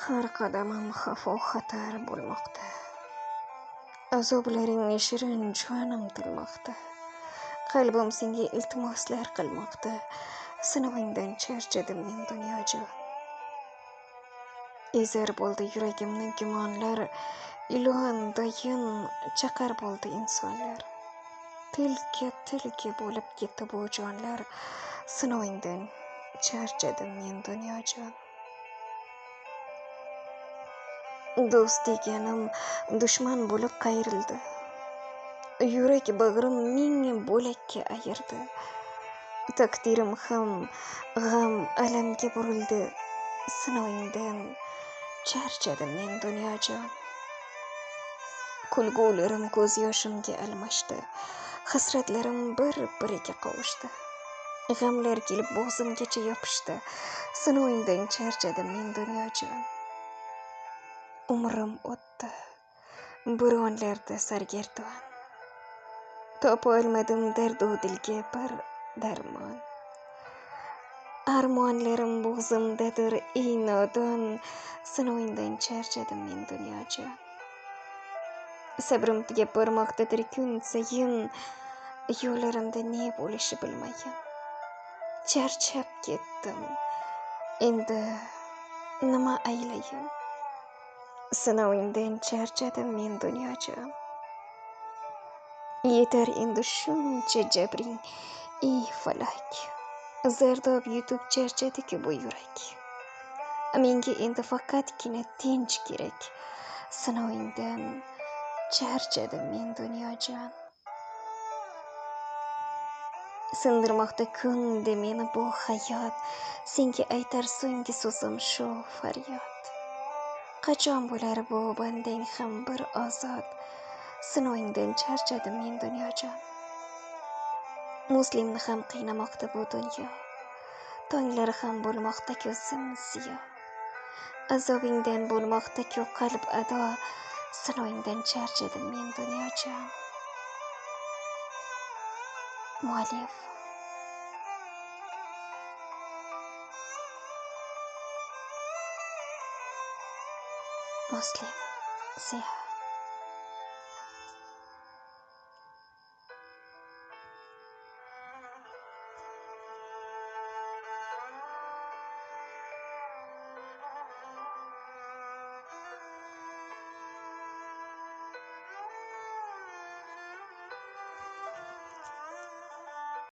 Har qadamim xavf-u xatar bo'lmoqda. Azoblaring shirin jonim tilmoqda. Qalbim senga iltimoslar qilmoqda. Sinovingdan charchadim men dunyojon. Ezar bo'ldi yuragimni gumonlar. Ilon dayin chaqar bo'ldi insonlar. Tilka bo'lib ketdi bu jonlar. Sinovingdan charchadim men dunyojon. Do'st deganim dushman bo'lib qayrildi. Yurak bag'rim ming bo'lakka ayirdi. Taqdirim ham g'am alamga burildi. Sinovingdan charchadim men dunyojon. Kulgularim ko'z yoshimga almashdi. Hasratlarim bir-biriga qovushdi. G'amlar kelib bo'g'zimgacha yopishdi. Sinovingdan charchadim men dunyojon. Umrim o'tdi, bo'ronlarda sargardon. Topa olmadim dardu dilga bir darmon. Armonlarim bo'g'zimdadir ey nodon. Sinovingdan charchadim men dunyojon. Sabrim tugab bormoqdadir kun sayin. Yo'llarimda ne bo'lishi bilmayin. Charchab ketdim. Endi nima aylayin? Sinovingdan charchadim men dunyojon. Yetar endi shuncha jabring ey falak. Zardob yutib charchadi-ku bu yurak. Menga endi faqatgina tinch kerak. Sinovingdan charchadim men dunyojon. Sindirmoqda kunda meni bu hayot. Senga aytar so'nggi so'zim shu faryod. Qachon bo'lar bu bandang ham bir ozod. Sinovingdan charchadim men dunyojon. Muslimni ham qiynamoqda bu dunyo. Tonglari ham bo'lmoqda-ku zim-ziyo. Azobingdan bo'lmoqda-ku qalb ado. Sinovingdan charchadim men dunyojon. Muallif Muslim Ziya.